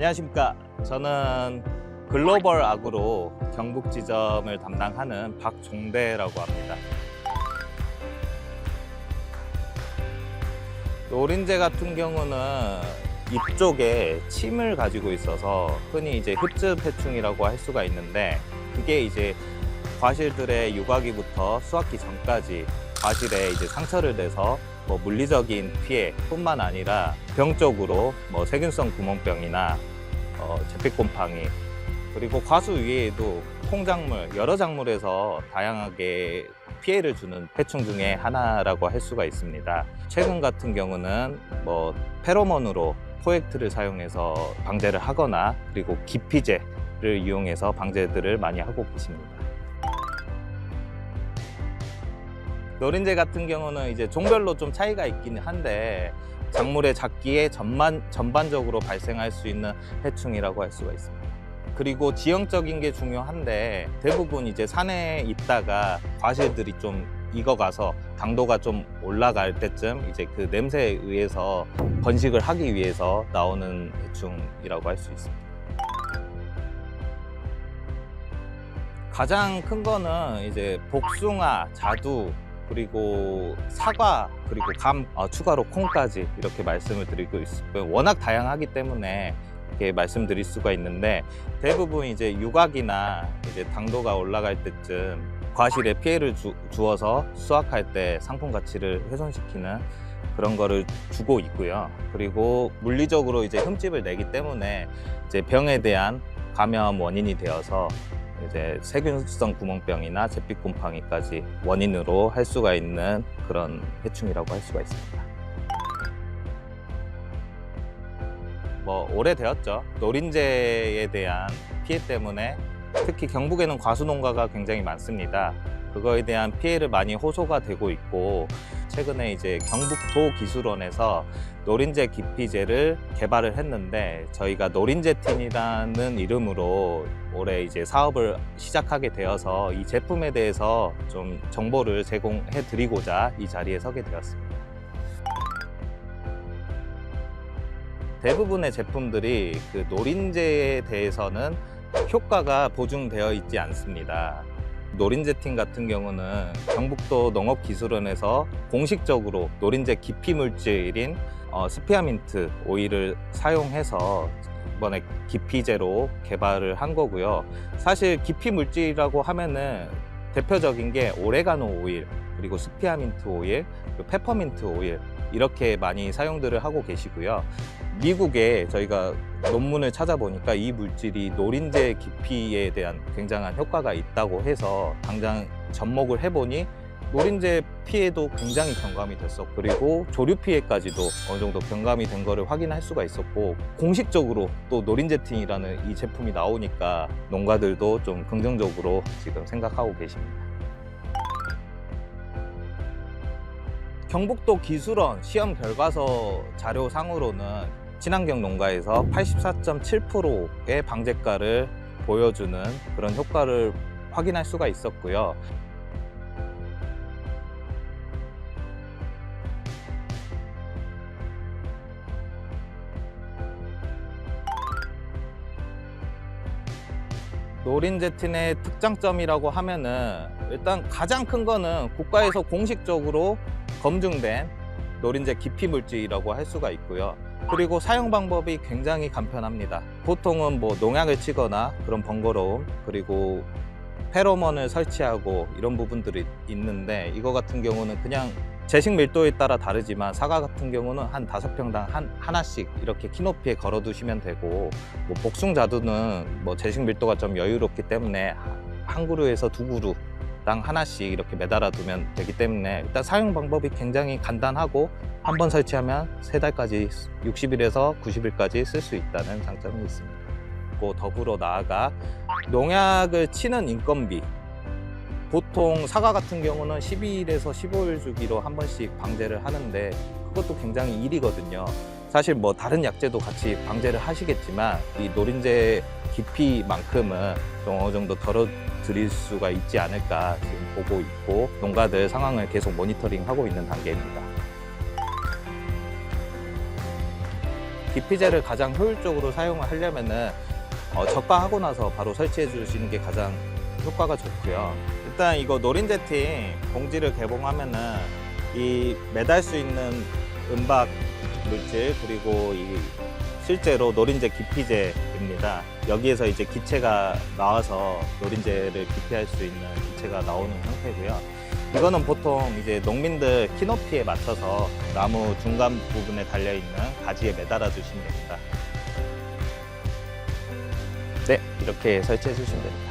안녕하십니까. 저는 글로벌 아그로 경북 지점을 담당하는 박종대라고 합니다. 노린재 같은 경우는 잎 쪽에 침을 가지고 있어서 흔히 이제 흡즙 해충이라고 할 수가 있는데, 그게 이제 과실들의 유과기부터 수확기 전까지 과실에 이제 상처를 내서 뭐 물리적인 피해뿐만 아니라 병적으로 뭐 세균성 구멍병이나 잿빛곰팡이, 그리고 과수 위에도 콩작물, 여러 작물에서 다양하게 피해를 주는 해충 중에 하나라고 할 수가 있습니다. 최근 같은 경우는 뭐 페로몬으로 포획트를 사용해서 방제를 하거나, 그리고 기피제를 이용해서 방제들을 많이 하고 계십니다. 노린재 같은 경우는 이제 종별로 좀 차이가 있긴 한데, 작물의 작기에 전반적으로 발생할 수 있는 해충이라고 할 수가 있습니다. 그리고 지형적인 게 중요한데, 대부분 이제 산에 있다가 과실들이 좀 익어가서 당도가 좀 올라갈 때쯤 이제 그 냄새에 의해서 번식을 하기 위해서 나오는 해충이라고 할 수 있습니다. 가장 큰 거는 이제 복숭아, 자두, 그리고 사과, 그리고 감, 추가로 콩까지 이렇게 말씀을 드리고 있고요. 워낙 다양하기 때문에 이렇게 말씀드릴 수가 있는데, 대부분 이제 유곽이나 이제 당도가 올라갈 때쯤 과실에 피해를 주어서 수확할 때 상품 가치를 훼손시키는 그런 거를 주고 있고요. 그리고 물리적으로 이제 흠집을 내기 때문에 이제 병에 대한 감염 원인이 되어서 이제 세균성 구멍병이나 잿빛곰팡이까지 원인으로 할 수가 있는 그런 해충이라고 할 수가 있습니다. 뭐 오래되었죠. 노린재에 대한 피해 때문에 특히 경북에는 과수농가가 굉장히 많습니다. 그거에 대한 피해를 많이 호소가 되고 있고, 최근에 이제 경북도기술원에서 노린재 기피제를 개발을 했는데, 저희가 노린재틴이라는 이름으로 올해 이제 사업을 시작하게 되어서 이 제품에 대해서 좀 정보를 제공해 드리고자 이 자리에 서게 되었습니다. 대부분의 제품들이 그 노린재에 대해서는 효과가 보증되어 있지 않습니다. 노린재틴 같은 경우는 경북도 농업기술원에서 공식적으로 노린재 기피 물질인 스피아민트 오일을 사용해서 이번에 기피제로 개발을 한 거고요. 사실 기피 물질이라고 하면은 대표적인 게 오레가노 오일, 그리고 스피아민트 오일, 그리고 페퍼민트 오일, 이렇게 많이 사용들을 하고 계시고요. 미국에 저희가 논문을 찾아보니까 이 물질이 노린재 기피에 대한 굉장한 효과가 있다고 해서 당장 접목을 해보니 노린재 피해도 굉장히 경감이 됐었고, 그리고 조류 피해까지도 어느 정도 경감이 된 거를 확인할 수가 있었고, 공식적으로 또 노린재틴이라는 이 제품이 나오니까 농가들도 좀 긍정적으로 지금 생각하고 계십니다. 경북도 기술원 시험 결과서 자료상으로는 친환경 농가에서 84.7%의 방제가를 보여주는 그런 효과를 확인할 수가 있었고요. 노린재틴의 특장점이라고 하면은, 일단 가장 큰 거는 국가에서 공식적으로 검증된 노린재 기피 물질이라고 할 수가 있고요. 그리고 사용 방법이 굉장히 간편합니다. 보통은 뭐 농약을 치거나 그런 번거로움, 그리고 페로몬을 설치하고 이런 부분들이 있는데, 이거 같은 경우는 그냥 제식 밀도에 따라 다르지만 사과 같은 경우는 한 5평당 하나씩 이렇게 키높이에 걸어 두시면 되고, 뭐 복숭자두는 뭐 제식 밀도가 좀 여유롭기 때문에 한 그루에서 2그루당 하나씩 이렇게 매달아 두면 되기 때문에, 일단 사용 방법이 굉장히 간단하고 한 번 설치하면 3달까지 60일에서 90일까지 쓸 수 있다는 장점이 있습니다. 그리고 더불어 나아가 농약을 치는 인건비, 보통 사과 같은 경우는 12일에서 15일 주기로 한 번씩 방제를 하는데, 그것도 굉장히 일이거든요. 사실 뭐 다른 약재도 같이 방제를 하시겠지만 이 노린재 깊이만큼은 좀 어느 정도 덜어드릴 수가 있지 않을까 지금 보고 있고, 농가들 상황을 계속 모니터링하고 있는 단계입니다. 기피제를 가장 효율적으로 사용을 하려면은 적과하고 나서 바로 설치해 주시는 게 가장 효과가 좋고요. 일단 이거 노린제팀 봉지를 개봉하면은 이 매달 수 있는 은박 물질 그리고 이 실제로 노린제 기피제입니다. 여기에서 이제 기체가 나와서 노린제를 기피할 수 있는 기체가 나오는 상태고요. 이거는 보통 이제 농민들 키높이에 맞춰서 나무 중간 부분에 달려 있는 가지에 매달아 주시면 됩니다. 네, 이렇게 설치해 주시면 됩니다.